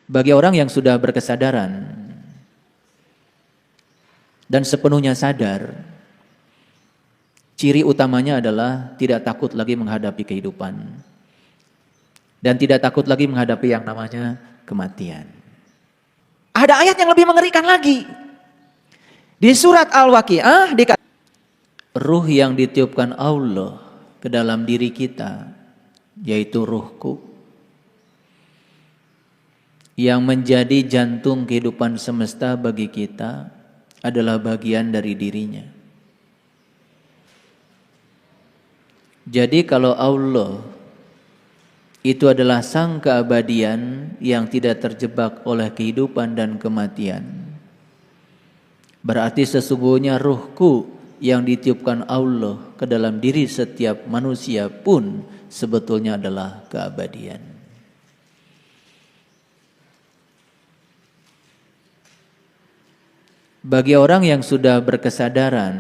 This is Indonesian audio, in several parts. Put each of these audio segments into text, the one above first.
Bagi orang yang sudah berkesadaran dan sepenuhnya sadar, ciri utamanya adalah tidak takut lagi menghadapi kehidupan dan tidak takut lagi menghadapi yang namanya kematian. Ada ayat yang lebih mengerikan lagi. Di surat Al-Waqiah dikatakan, ruh yang ditiupkan Allah ke dalam diri kita, yaitu ruhku, yang menjadi jantung kehidupan semesta bagi kita, adalah bagian dari dirinya. Jadi kalau Allah itu adalah sang keabadian yang tidak terjebak oleh kehidupan dan kematian, berarti sesungguhnya ruhku yang ditiupkan Allah ke dalam diri setiap manusia pun sebetulnya adalah keabadian. Bagi orang yang sudah berkesadaran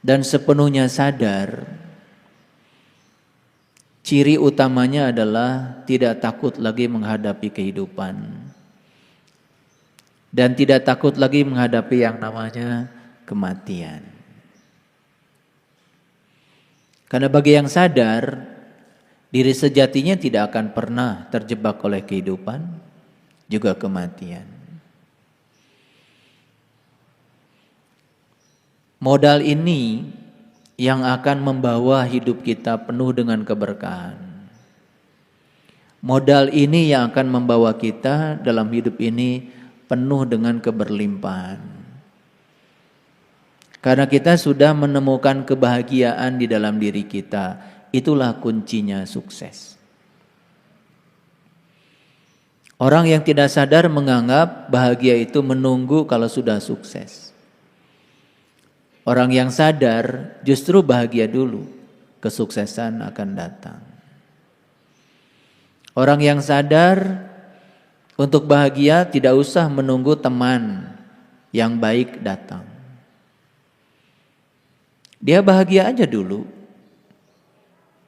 dan sepenuhnya sadar, ciri utamanya adalah tidak takut lagi menghadapi kehidupan dan tidak takut lagi menghadapi yang namanya kematian. Karena bagi yang sadar, diri sejatinya tidak akan pernah terjebak oleh kehidupan juga kematian. Modal ini yang akan membawa hidup kita penuh dengan keberkahan. Modal ini yang akan membawa kita dalam hidup ini penuh dengan keberlimpahan. Karena kita sudah menemukan kebahagiaan di dalam diri kita, itulah kuncinya sukses. Orang yang tidak sadar menganggap bahagia itu menunggu kalau sudah sukses. Orang yang sadar justru bahagia dulu, kesuksesan akan datang. Orang yang sadar untuk bahagia tidak usah menunggu teman yang baik datang. Dia bahagia aja dulu,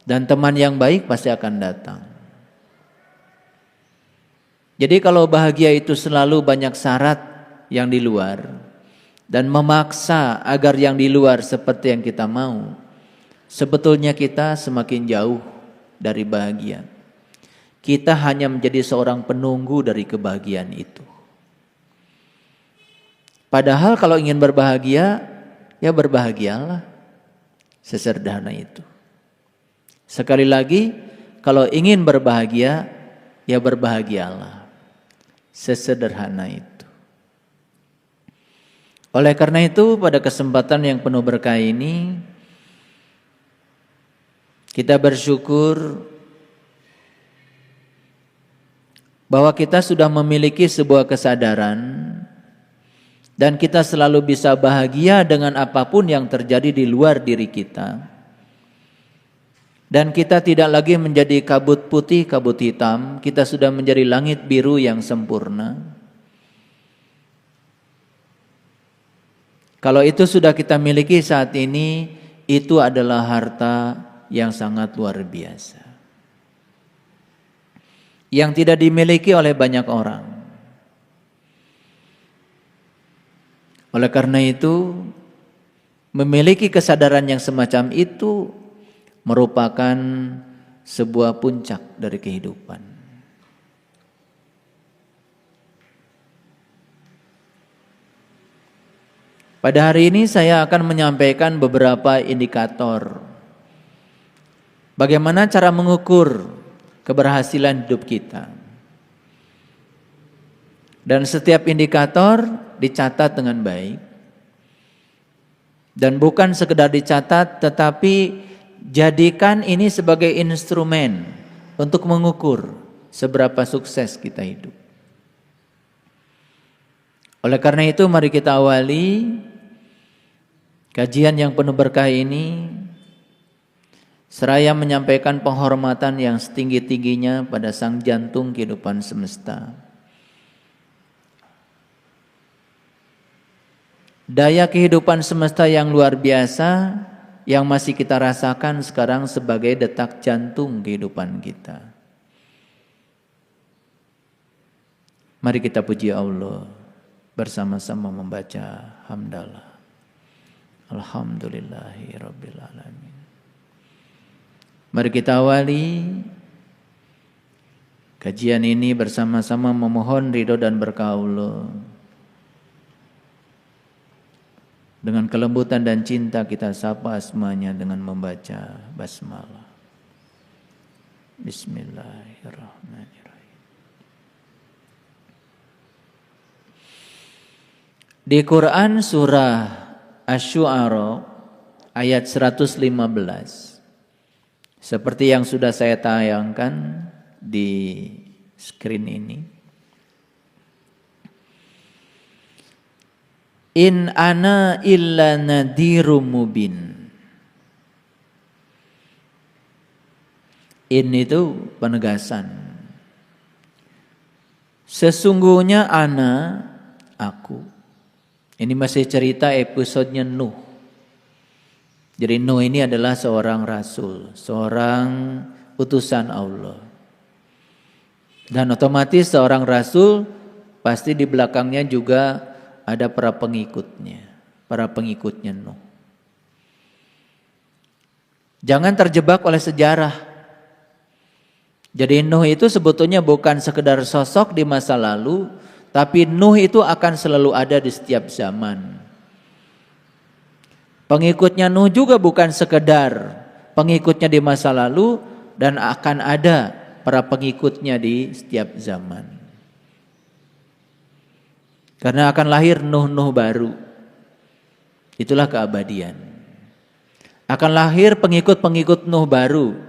dan teman yang baik pasti akan datang. Jadi kalau bahagia itu selalu banyak syarat yang di luar dan memaksa agar yang di luar seperti yang kita mau, sebetulnya kita semakin jauh dari bahagia. Kita hanya menjadi seorang penunggu dari kebahagiaan itu. Padahal kalau ingin berbahagia, ya berbahagialah. Sesederhana itu. Sekali lagi, kalau ingin berbahagia, ya berbahagialah. Sesederhana itu. Oleh karena itu, pada kesempatan yang penuh berkah ini, kita bersyukur bahwa kita sudah memiliki sebuah kesadaran dan kita selalu bisa bahagia dengan apapun yang terjadi di luar diri kita. Dan kita tidak lagi menjadi kabut putih, kabut hitam, kita sudah menjadi langit biru yang sempurna. Kalau itu sudah kita miliki saat ini, itu adalah harta yang sangat luar biasa, yang tidak dimiliki oleh banyak orang. Oleh karena itu, memiliki kesadaran yang semacam itu merupakan sebuah puncak dari kehidupan. Pada hari ini saya akan menyampaikan beberapa indikator bagaimana cara mengukur keberhasilan hidup kita. Dan setiap indikator dicatat dengan baik. Dan bukan sekedar dicatat, tetapi jadikan ini sebagai instrumen untuk mengukur seberapa sukses kita hidup. Oleh karena itu, mari kita awali kajian yang penuh berkah ini seraya menyampaikan penghormatan yang setinggi-tingginya pada sang jantung kehidupan semesta. Daya kehidupan semesta yang luar biasa yang masih kita rasakan sekarang sebagai detak jantung kehidupan kita. Mari kita puji Allah bersama-sama membaca hamdalah. Alhamdulillahirabbil alamin. Mari kita awali kajian ini bersama-sama memohon ridho dan berkah Allah. Dengan kelembutan dan cinta kita sapa asmanya dengan membaca basmalah. Bismillahirrahmanirrahim. Di Quran surah Asy-Syu'ara ayat 115. Seperti yang sudah saya tayangkan di screen ini. In ana illa nadhirum mubin. In itu penegasan. Sesungguhnya ana, aku. Ini masih cerita episodenya Nuh. Jadi Nuh ini adalah seorang rasul, seorang utusan Allah. Dan otomatis seorang rasul pasti di belakangnya juga ada para pengikutnya Nuh. Jangan terjebak oleh sejarah. Jadi Nuh itu sebetulnya bukan sekedar sosok di masa lalu, tapi Nuh itu akan selalu ada di setiap zaman. Pengikutnya Nuh juga bukan sekedar pengikutnya di masa lalu, dan akan ada para pengikutnya di setiap zaman. Karena akan lahir Nuh-Nuh baru. Itulah keabadian. Akan lahir pengikut-pengikut Nuh baru.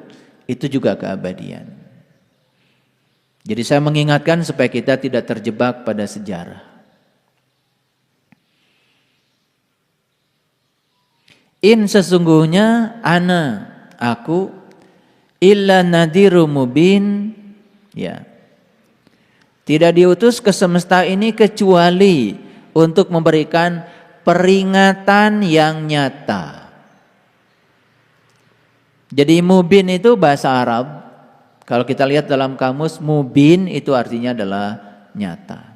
Itu juga keabadian. Jadi saya mengingatkan supaya kita tidak terjebak pada sejarah. In sesungguhnya ana, aku, illa nadhirum mubin, ya. Tidak diutus ke semesta ini kecuali untuk memberikan peringatan yang nyata. Jadi mubin itu bahasa Arab. Kalau kita lihat dalam kamus, mubin itu artinya adalah nyata.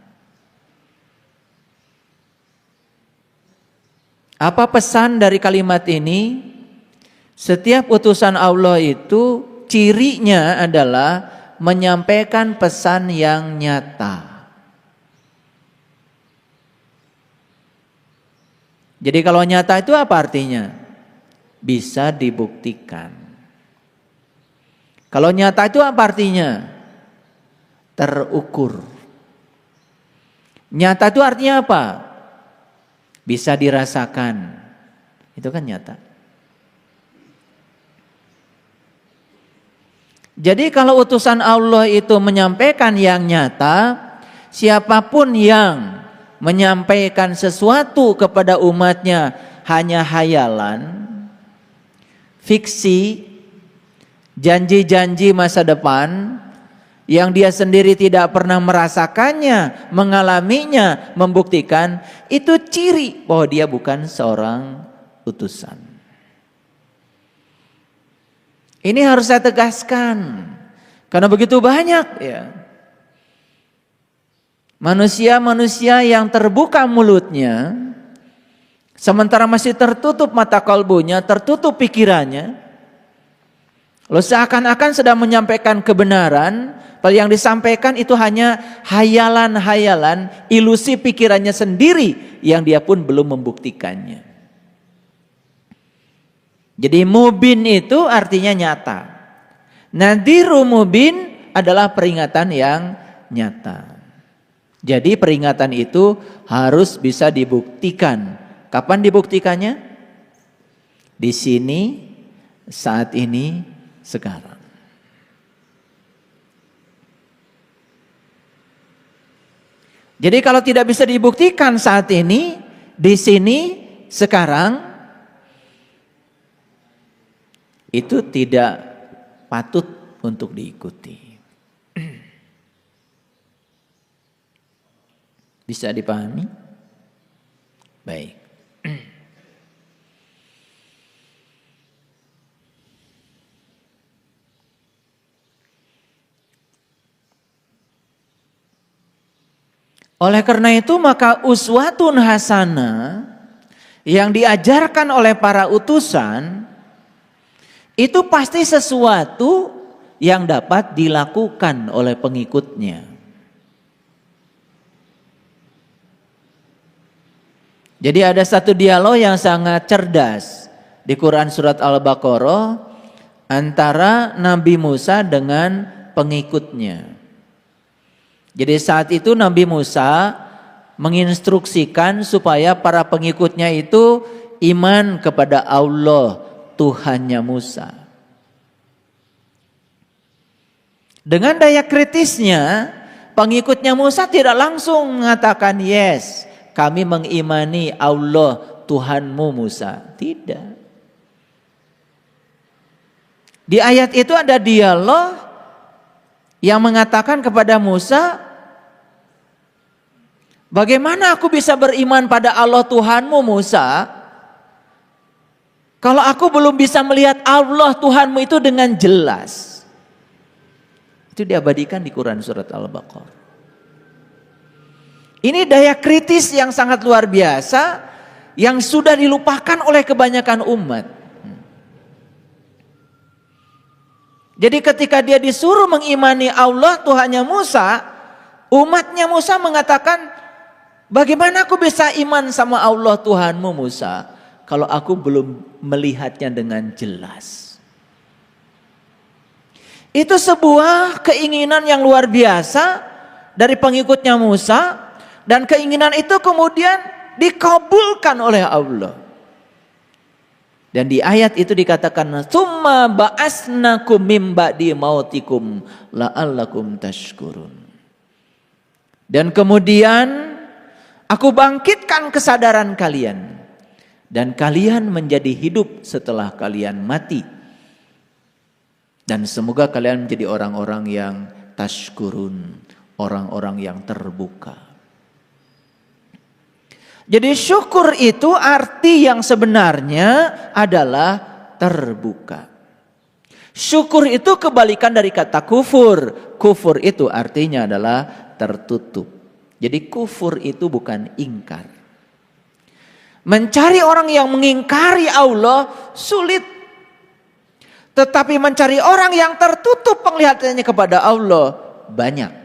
Apa pesan dari kalimat ini? Setiap utusan Allah itu cirinya adalah menyampaikan pesan yang nyata. Jadi kalau nyata itu apa artinya? Bisa dibuktikan. Kalau nyata itu apa artinya? Terukur. Nyata itu artinya apa? Bisa dirasakan. Itu kan nyata. Jadi kalau utusan Allah itu menyampaikan yang nyata, siapapun yang menyampaikan sesuatu kepada umatnya hanya hayalan, fiksi, janji-janji masa depan yang dia sendiri tidak pernah merasakannya, mengalaminya, membuktikan, itu ciri bahwa dia bukan seorang utusan. Ini harus saya tegaskan, karena begitu banyak ya manusia-manusia yang terbuka mulutnya, sementara masih tertutup mata kalbunya, tertutup pikirannya. Lalu seakan-akan sedang menyampaikan kebenaran, padahal yang disampaikan itu hanya hayalan-hayalan, ilusi pikirannya sendiri yang dia pun belum membuktikannya. Jadi mubin itu artinya nyata. Nadhirum mubin adalah peringatan yang nyata. Jadi peringatan itu harus bisa dibuktikan. Kapan dibuktikannya? Di sini, saat ini, sekarang. Jadi kalau tidak bisa dibuktikan saat ini, di sini, sekarang, itu tidak patut untuk diikuti. Bisa dipahami? Baik. Oleh karena itu maka uswatun hasanah yang diajarkan oleh para utusan itu pasti sesuatu yang dapat dilakukan oleh pengikutnya. Jadi ada satu dialog yang sangat cerdas di Quran surat Al-Baqarah antara Nabi Musa dengan pengikutnya. Jadi saat itu Nabi Musa menginstruksikan supaya para pengikutnya itu iman kepada Allah, Tuhannya Musa. Dengan daya kritisnya, pengikutnya Musa tidak langsung mengatakan yes, kami mengimani Allah Tuhanmu Musa. Tidak. Di ayat itu ada dialog yang mengatakan kepada Musa, bagaimana aku bisa beriman pada Allah Tuhanmu Musa, kalau aku belum bisa melihat Allah Tuhanmu itu dengan jelas. Itu diabadikan di Quran surat Al-Baqarah. Ini daya kritis yang sangat luar biasa yang sudah dilupakan oleh kebanyakan umat. Jadi ketika dia disuruh mengimani Allah Tuhannya Musa, umatnya Musa mengatakan, bagaimana aku bisa iman sama Allah Tuhanmu Musa kalau aku belum melihatnya dengan jelas. Itu sebuah keinginan yang luar biasa dari pengikutnya Musa. Dan keinginan itu kemudian dikabulkan oleh Allah. Dan di ayat itu dikatakan, "Tsumma ba'asnakum mim ba'di mautikum la'allakum tashkurun." Dan kemudian aku bangkitkan kesadaran kalian dan kalian menjadi hidup setelah kalian mati. Dan semoga kalian menjadi orang-orang yang tashkurun, orang-orang yang terbuka. Jadi syukur itu arti yang sebenarnya adalah terbuka. Syukur itu kebalikan dari kata kufur. Kufur itu artinya adalah tertutup. Jadi kufur itu bukan ingkar. Mencari orang yang mengingkari Allah sulit. Tetapi mencari orang yang tertutup penglihatannya kepada Allah banyak.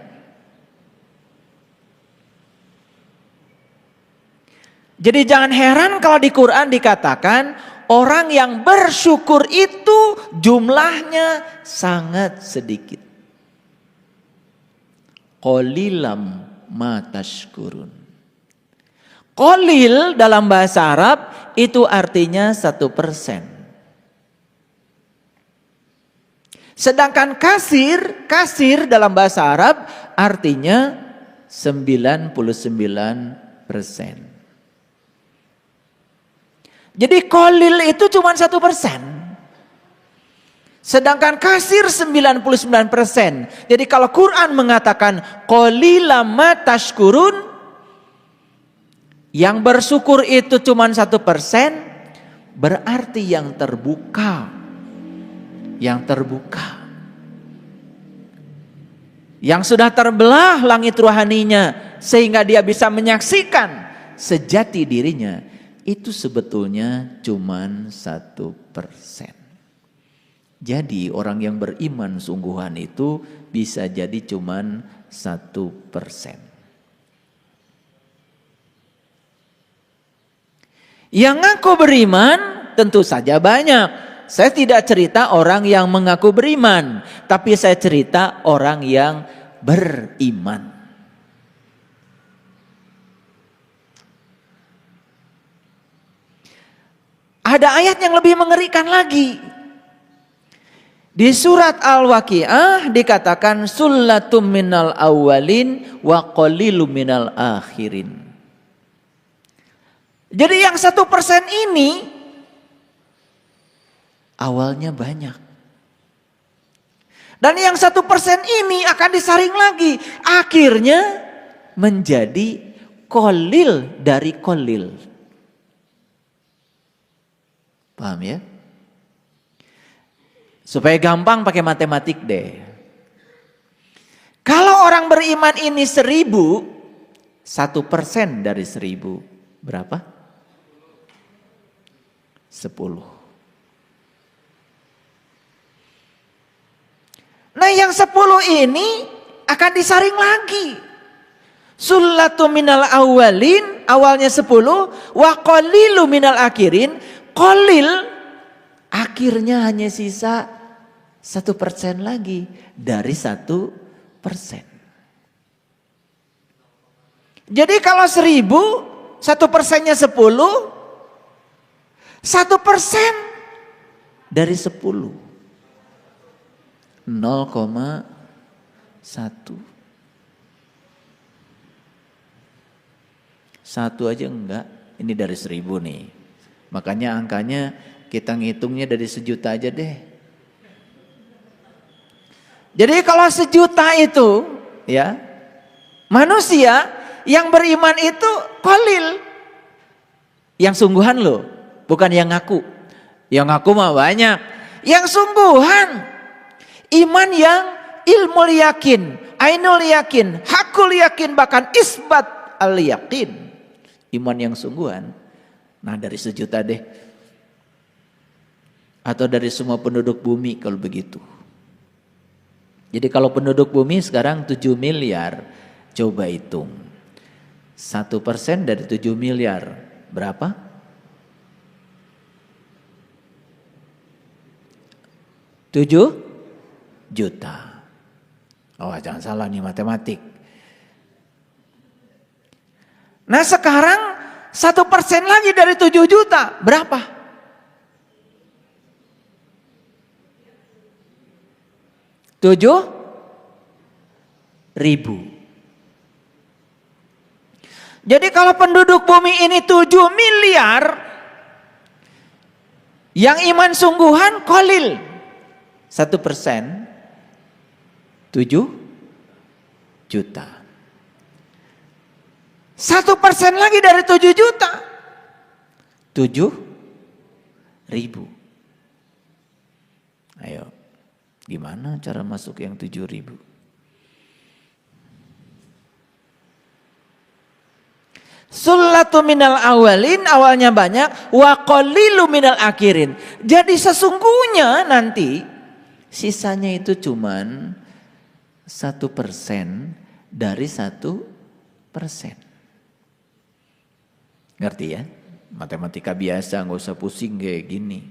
Jadi jangan heran kalau di Quran dikatakan orang yang bersyukur itu jumlahnya sangat sedikit. Qalilam ma tashkurun. Qalil dalam bahasa Arab itu artinya 1%. Sedangkan kasir dalam bahasa Arab artinya 99%. Jadi qalil itu cuma 1%. Sedangkan kasir 99%. Jadi kalau Quran mengatakan qalilam ma tashkurun, yang bersyukur itu cuma 1%, berarti yang terbuka. Yang terbuka. Yang sudah terbelah langit rohaninya sehingga dia bisa menyaksikan sejati dirinya. Itu sebetulnya cuman 1%. Jadi orang yang beriman sungguhan itu bisa jadi cuman 1%. Yang ngaku beriman tentu saja banyak. Saya tidak cerita orang yang mengaku beriman, tapi saya cerita orang yang beriman. Ada ayat yang lebih mengerikan lagi. Di surat Al-Waqiah dikatakan sullatum minal awwalin wa qalilum minal akhirin. Jadi yang 1% ini awalnya banyak. Dan yang 1% ini akan disaring lagi. Akhirnya menjadi qalil dari qalil. Paham ya? Supaya gampang pakai matematik deh. Kalau orang beriman ini 1000, 1% dari 1000 berapa? 10. Nah yang 10 ini akan disaring lagi. Sullatu minal awalin, awalnya 10, wa qalilu minal akhirin, qalil akhirnya hanya sisa 1% lagi dari 1%. Jadi kalau 1000, 1%-nya 10, 1% dari 10. 0,1. Satu aja enggak, ini dari 1000 nih. Makanya angkanya kita ngitungnya dari 1.000.000 aja deh. Jadi kalau 1.000.000 itu ya, manusia yang beriman itu qalil. Yang sungguhan loh, bukan yang ngaku. Yang ngaku mah banyak. Yang sungguhan. Iman yang ilmu yakin, ainul yakin, hakul yakin, bahkan isbat al yakin. Iman yang sungguhan. Nah dari 1.000.000 deh. Atau dari semua penduduk bumi kalau begitu. Jadi kalau penduduk bumi sekarang 7 miliar. Coba hitung. 1% dari 7 miliar. Berapa? 7 juta. Oh jangan salah nih matematik. Nah sekarang 1% lagi dari 7 juta. Berapa? 7.000. Jadi kalau penduduk bumi ini 7 miliar, yang iman sungguhan qalil 1%, 7 juta. 1% lagi dari 7 juta, 7.000. Ayo, gimana cara masuk yang 7.000? Sullatu minal awalin, awalnya banyak, wa qalilu minal akhirin. Jadi sesungguhnya nanti sisanya itu cuman 1% dari 1%. Ngerti ya? Matematika biasa, nggak usah pusing kayak gini.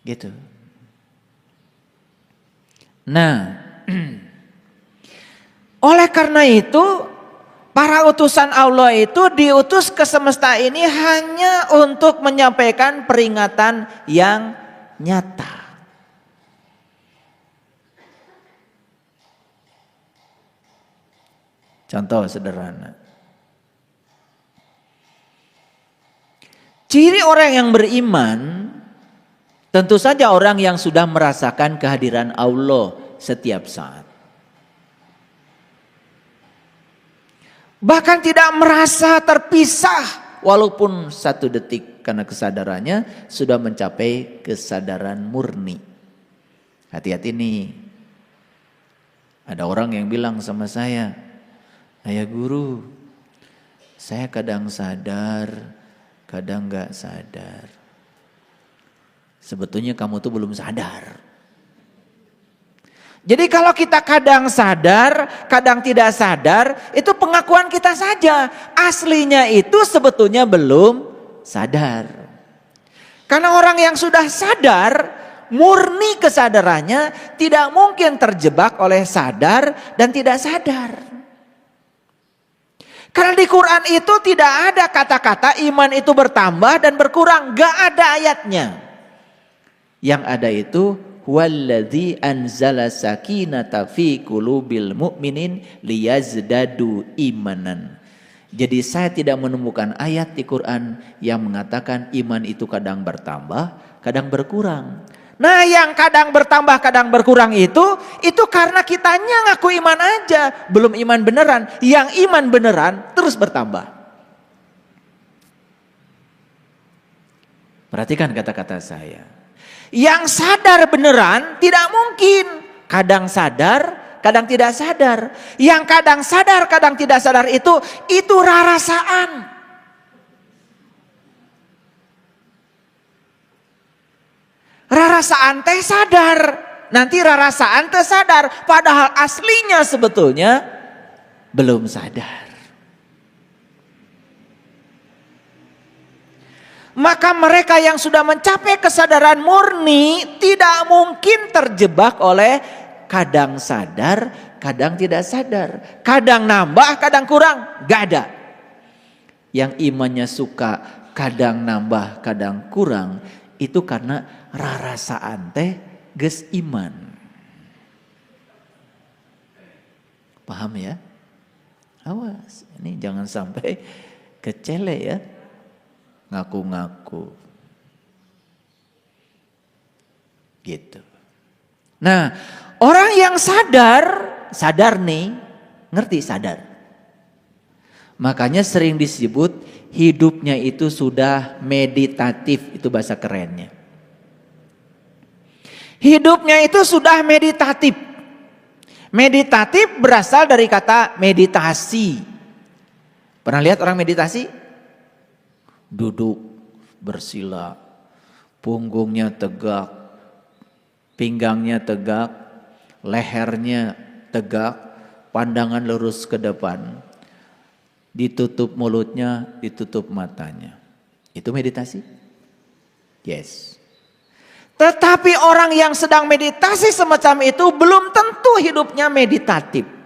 Gitu. Nah, oleh karena itu para utusan Allah itu diutus ke semesta ini hanya untuk menyampaikan peringatan yang nyata. Contoh sederhana. Ciri orang yang beriman tentu saja orang yang sudah merasakan kehadiran Allah setiap saat. Bahkan tidak merasa terpisah walaupun 1 detik karena kesadarannya sudah mencapai kesadaran murni. Hati-hati nih. Ada orang yang bilang sama saya, "Ayah guru, saya kadang sadar, kadang gak sadar." Sebetulnya kamu tuh belum sadar. Jadi kalau kita kadang sadar, kadang tidak sadar, itu pengakuan kita saja. Aslinya itu sebetulnya belum sadar. Karena orang yang sudah sadar, murni kesadarannya tidak mungkin terjebak oleh sadar dan tidak sadar. Karena di Quran itu tidak ada kata-kata iman itu bertambah dan berkurang. Gak ada ayatnya. Yang ada itu huwallazi anzala sakinata fi qulubil mu'minin liyazdadu imanan. Jadi saya tidak menemukan ayat di Quran yang mengatakan iman itu kadang bertambah, kadang berkurang. Nah yang kadang bertambah, kadang berkurang itu karena kitanya ngaku iman aja, belum iman beneran. Yang iman beneran terus bertambah. Perhatikan kata-kata saya. Yang sadar beneran tidak mungkin. Kadang sadar, kadang tidak sadar. Yang kadang sadar, kadang tidak sadar itu rarasaan. Rarasaan teh sadar, nanti rarasaan teh sadar, padahal aslinya sebetulnya belum sadar. Maka mereka yang sudah mencapai kesadaran murni tidak mungkin terjebak oleh kadang sadar, kadang tidak sadar. Kadang nambah, kadang kurang, gak ada. Yang imannya suka kadang nambah, kadang kurang, itu karena rarasaan teh geus iman. Paham ya? Awas, ini jangan sampai kecele ya. Ngaku-ngaku. Gitu. Nah, orang yang sadar nih, ngerti sadar. Makanya sering disebut hidupnya itu sudah meditatif, itu bahasa kerennya. Hidupnya itu sudah meditatif. Meditatif berasal dari kata meditasi. Pernah lihat orang meditasi? Duduk bersila, punggungnya tegak, pinggangnya tegak, lehernya tegak, pandangan lurus ke depan, ditutup mulutnya, ditutup matanya. Itu meditasi? Yes. Tetapi orang yang sedang meditasi semacam itu belum tentu hidupnya meditatif.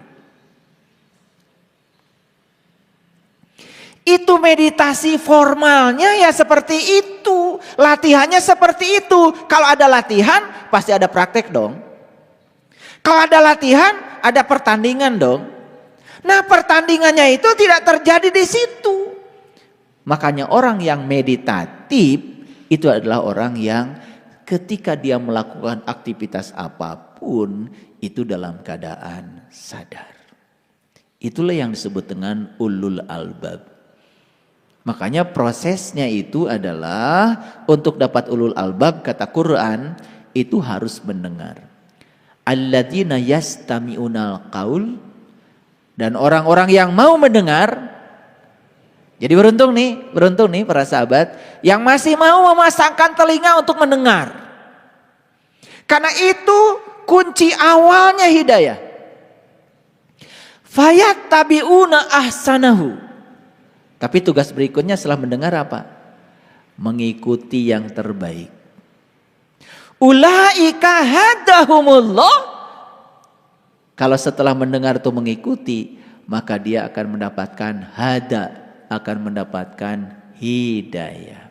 Itu meditasi formalnya ya seperti itu. Latihannya seperti itu. Kalau ada latihan pasti ada praktek dong. Kalau ada latihan ada pertandingan dong. Nah pertandingannya itu tidak terjadi di situ. Makanya orang yang meditatif itu adalah orang yang ketika dia melakukan aktivitas apapun itu dalam keadaan sadar. Itulah yang disebut dengan ulul albab. Makanya prosesnya itu adalah untuk dapat ulul albab kata Quran itu harus mendengar. Alladzina yastami'unal qaul, dan orang-orang yang mau mendengar. Jadi beruntung nih para sahabat yang masih mau memasangkan telinga untuk mendengar. Karena itu kunci awalnya hidayah. Fayattabi'una ahsanahu. Tapi tugas berikutnya setelah mendengar apa? Mengikuti yang terbaik. Ulaika hadahumullah. Kalau setelah mendengar itu mengikuti, maka dia akan mendapatkan akan mendapatkan hidayah.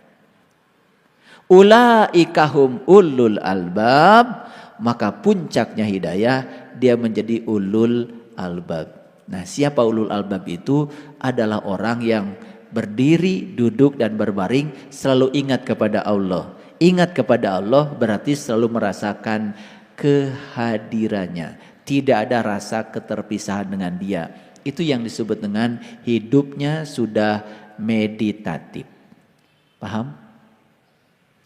Ulaika hum ulul albab, maka puncaknya hidayah dia menjadi ulul albab. Nah, siapa ulul albab itu? Adalah orang yang berdiri, duduk dan berbaring selalu ingat kepada Allah. Ingat kepada Allah berarti selalu merasakan kehadirannya. Tidak ada rasa keterpisahan dengan dia. Itu yang disebut dengan hidupnya sudah meditatif. Paham?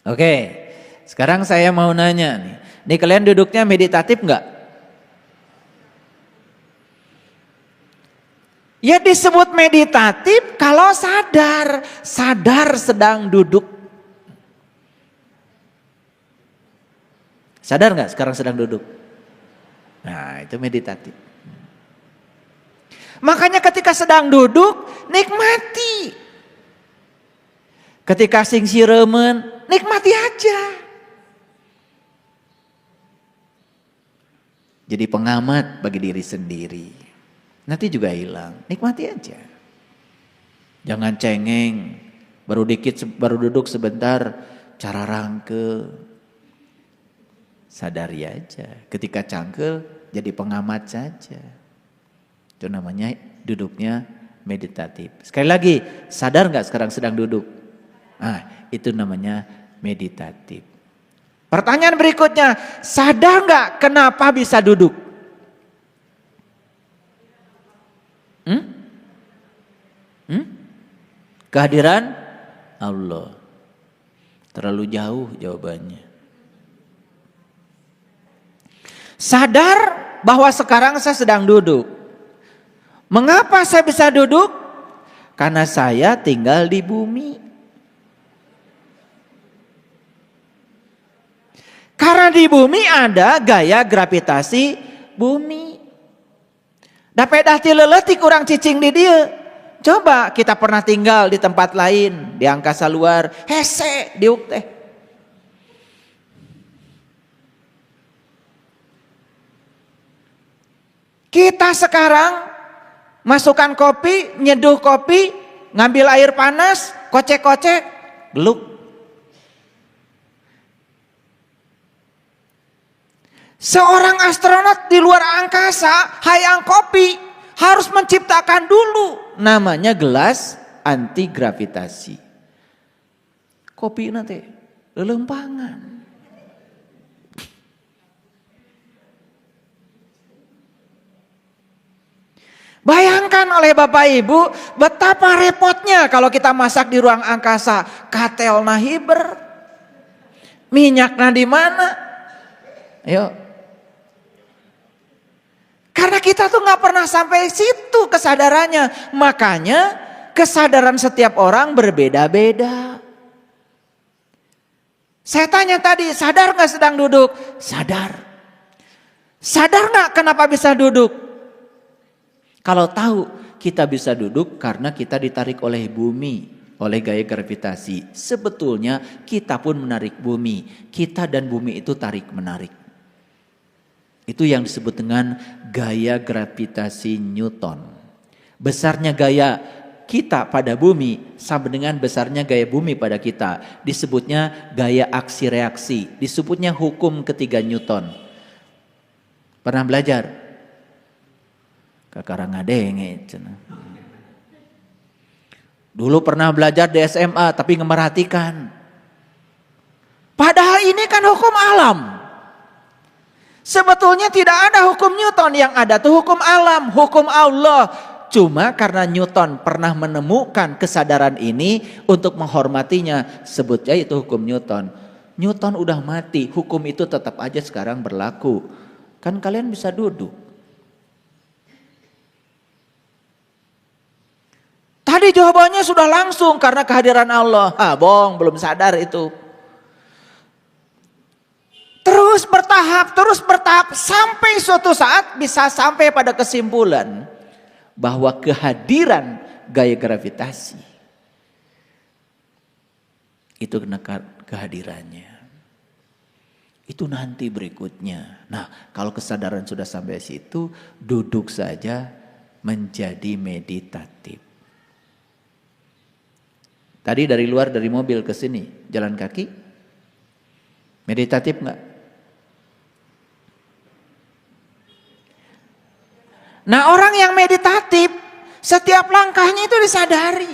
Oke, sekarang saya mau nanya nih. Nih kalian duduknya meditatif enggak? Ya disebut meditatif kalau sadar sedang duduk. Sadar nggak sekarang sedang duduk? Nah itu meditatif. Makanya ketika sedang duduk nikmati. Ketika sing siremen nikmati aja. Jadi pengamat bagi diri sendiri. Nanti juga hilang, nikmati aja. Jangan cengeng, baru duduk sebentar, cara rangke. Sadari aja, ketika cangkel jadi pengamat saja. Itu namanya duduknya meditatif. Sekali lagi, sadar gak sekarang sedang duduk? Nah, itu namanya meditatif. Pertanyaan berikutnya, sadar gak kenapa bisa duduk? Kehadiran Allah. Terlalu jauh jawabannya. Sadar bahwa sekarang saya sedang duduk. Mengapa saya bisa duduk? Karena saya tinggal di bumi. Karena di bumi ada gaya gravitasi bumi. Dapat dahti leleti kurang cicing di dia. Coba kita pernah tinggal di tempat lain, di angkasa luar, hese diuk teh. Kita sekarang masukkan kopi, nyeduh kopi, ngambil air panas, kocek-kocek, geluk. Seorang astronot di luar angkasa, hayang kopi, harus menciptakan dulu namanya gelas anti gravitasi. Kopi nanti lelempangan. Bayangkan oleh Bapak Ibu betapa repotnya kalau kita masak di ruang angkasa. Katelna hiber, minyaknya di mana? Ayo. Karena kita tuh nggak pernah sampai situ kesadarannya. Makanya kesadaran setiap orang berbeda-beda. Saya tanya tadi, sadar nggak sedang duduk? Sadar. Sadar nggak kenapa bisa duduk? Kalau tahu kita bisa duduk karena kita ditarik oleh bumi, oleh gaya gravitasi. Sebetulnya kita pun menarik bumi. Kita dan bumi itu tarik menarik. Itu yang disebut dengan gaya gravitasi Newton. Besarnya gaya kita pada bumi sama dengan besarnya gaya bumi pada kita. Disebutnya gaya aksi reaksi. Disebutnya hukum ketiga Newton. Pernah belajar? Kakarang ngadenge. Dulu pernah belajar di SMA tapi ngemerhatikan. Padahal ini kan hukum alam. Sebetulnya tidak ada hukum Newton, yang ada tuh hukum alam, hukum Allah. Cuma karena Newton pernah menemukan kesadaran ini untuk menghormatinya, sebutnya itu hukum Newton. Newton udah mati, hukum itu tetap aja sekarang berlaku. Kan kalian bisa duduk. Tadi jawabannya sudah langsung karena kehadiran Allah. Bohong, belum sadar itu. Terus bertahap sampai suatu saat bisa sampai pada kesimpulan bahwa kehadiran gaya gravitasi itu kehadirannya. Itu nanti berikutnya. Nah, kalau kesadaran sudah sampai situ, duduk saja menjadi meditatif. Tadi dari luar dari mobil ke sini jalan kaki, meditatif nggak? Nah, orang yang meditatif setiap langkahnya itu disadari.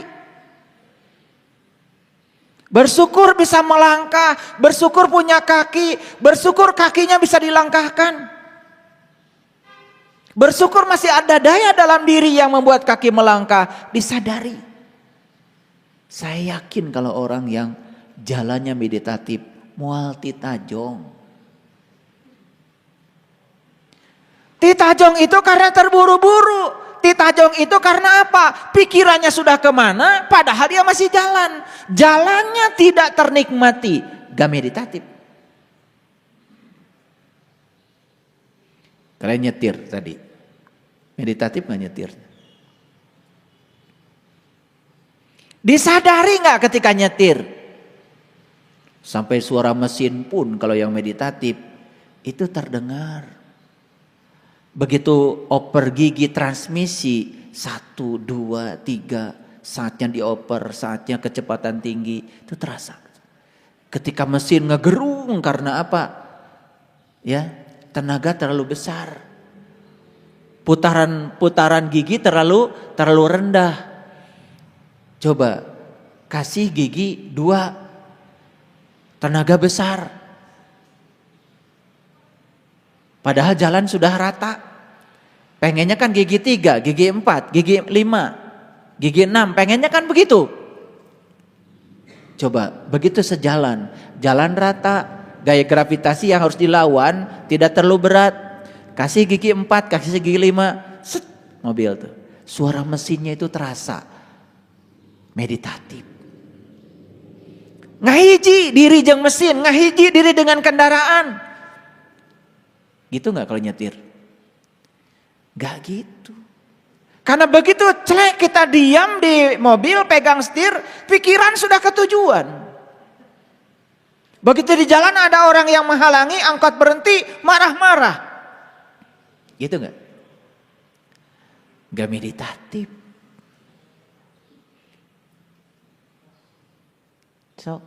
Bersyukur bisa melangkah, bersyukur punya kaki, bersyukur kakinya bisa dilangkahkan. Bersyukur masih ada daya dalam diri yang membuat kaki melangkah, disadari. Saya yakin kalau orang yang jalannya meditatif, moal titajong. Titajong itu karena terburu-buru. Titajong itu karena apa? Pikirannya sudah kemana padahal dia masih jalan. Jalannya tidak ternikmati. Gak meditatif. Kalian nyetir tadi. Meditatif gak nyetir? Disadari gak ketika nyetir? Sampai suara mesin pun kalau yang meditatif itu terdengar. Begitu oper gigi transmisi 1, 2, 3 saatnya dioper, saatnya kecepatan tinggi itu terasa. Ketika mesin ngegerung karena apa? Ya, tenaga terlalu besar. Putaran gigi terlalu rendah. Coba kasih gigi 2, tenaga besar. Padahal jalan sudah rata. Pengennya kan gigi 3, gigi 4, gigi 5, gigi 6. Pengennya kan begitu. Coba begitu sejalan. Jalan rata, gaya gravitasi yang harus dilawan tidak terlalu berat. kasih gigi 4, kasih gigi 5, set, mobil tuh. Suara mesinnya itu terasa meditatif. Ngahiji diri jeung mesin, ngahiji diri dengan kendaraan. Gitu nggak kalau nyetir? Gak gitu. Karena begitu celek kita diam di mobil pegang setir, pikiran sudah ke tujuan. Begitu di jalan ada orang yang menghalangi, angkot berhenti, marah-marah. Gitu nggak? Gak meditatif. Sok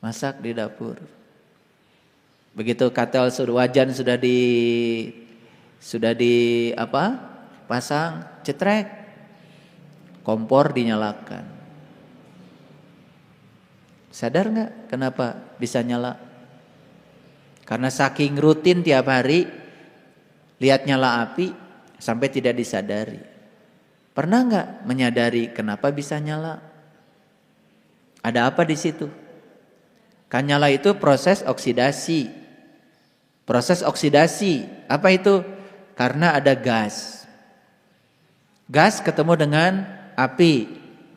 masak di dapur. Begitu katel wajan sudah di apa? Pasang, cetrek. Kompor dinyalakan. Sadar nggak kenapa bisa nyala? Karena saking rutin tiap hari lihat nyala api sampai tidak disadari. Pernah nggak menyadari kenapa bisa nyala? Ada apa di situ? Kan nyala itu proses oksidasi. Proses oksidasi, apa itu? Karena ada gas. Gas ketemu dengan api,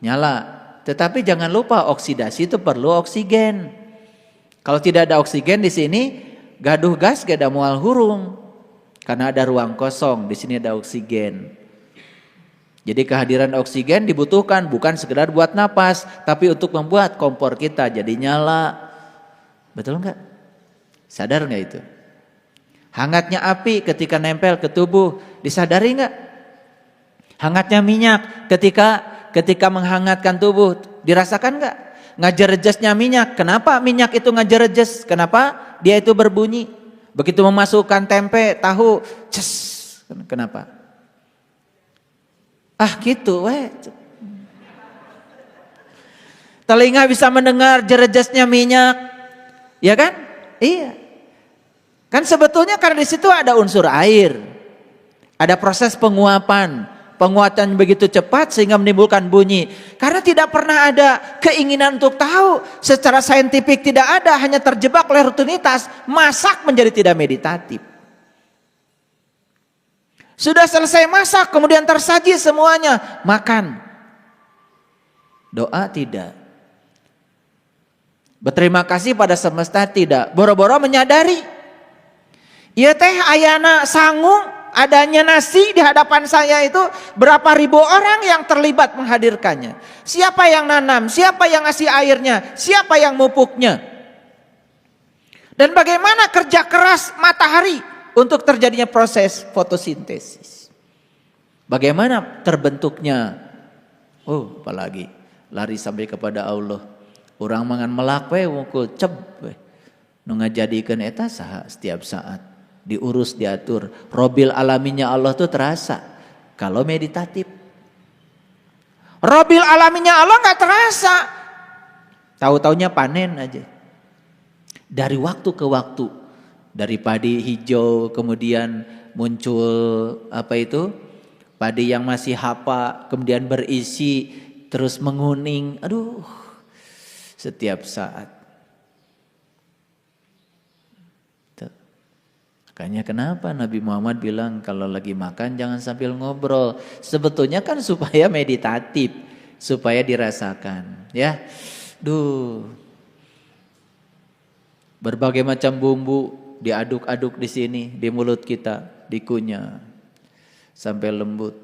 nyala. Tetapi jangan lupa oksidasi itu perlu oksigen. Kalau tidak ada oksigen di sini, gaduh gas gak ada mual hurung. Karena ada ruang kosong, di sini ada oksigen. Jadi kehadiran oksigen dibutuhkan bukan sekedar buat napas, tapi untuk membuat kompor kita jadi nyala. Betul nggak? Sadar nggak itu? Hangatnya api ketika nempel ke tubuh, disadari nggak? Hangatnya minyak ketika menghangatkan tubuh, dirasakan nggak? Ngajerejesnya minyak, kenapa minyak itu ngajerejes? Kenapa dia itu berbunyi? Begitu memasukkan tempe, tahu, ces, kenapa? Ah gitu, weh. Telinga bisa mendengar jerejesnya minyak, ya kan? Iya. Kan sebetulnya karena di situ ada unsur air, ada proses penguapan, penguatan begitu cepat sehingga menimbulkan bunyi. Karena tidak pernah ada keinginan untuk tahu, secara saintifik tidak ada, hanya terjebak oleh rutinitas, masak menjadi tidak meditatif. Sudah selesai masak, kemudian tersaji semuanya, makan. Doa tidak. Berterima kasih pada semesta tidak. Boro-boro menyadari. Ya teh ayana sanggung adanya nasi di hadapan saya itu berapa ribu orang yang terlibat menghadirkannya. Siapa yang nanam, siapa yang ngasih airnya, siapa yang mupuknya. Dan bagaimana kerja keras matahari untuk terjadinya proses fotosintesis. Bagaimana terbentuknya, apalagi lari sampai kepada Allah. Orang mangan melak we wungkul ceb we. Nu ngajadikeun eta saha setiap saat. Diurus, diatur. Robil alaminya Allah tuh terasa kalau meditatif. Robil alaminya Allah gak terasa. Tahu-taunya panen aja. Dari waktu ke waktu. Dari padi hijau kemudian muncul padi yang masih hapa kemudian berisi terus menguning. Aduh, setiap saat. Makanya kenapa Nabi Muhammad bilang kalau lagi makan jangan sambil ngobrol. Sebetulnya kan supaya meditatif, supaya dirasakan, ya. Berbagai macam bumbu diaduk-aduk di sini di mulut kita, dikunyah sampai lembut,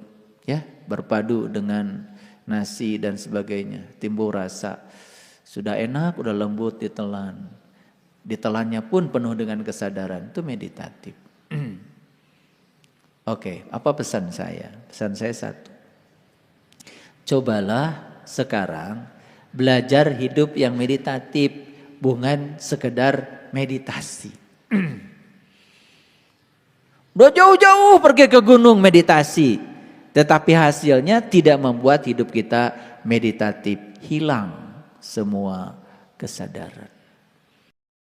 ya, berpadu dengan nasi dan sebagainya, timbul rasa. Sudah enak, udah lembut ditelan. Ditelannya pun penuh dengan kesadaran, itu meditatif. Oke, apa pesan saya? Pesan saya satu. Cobalah sekarang belajar hidup yang meditatif, bukan sekedar meditasi. Udah jauh-jauh pergi ke gunung meditasi, tetapi hasilnya tidak membuat hidup kita meditatif, hilang semua kesadaran.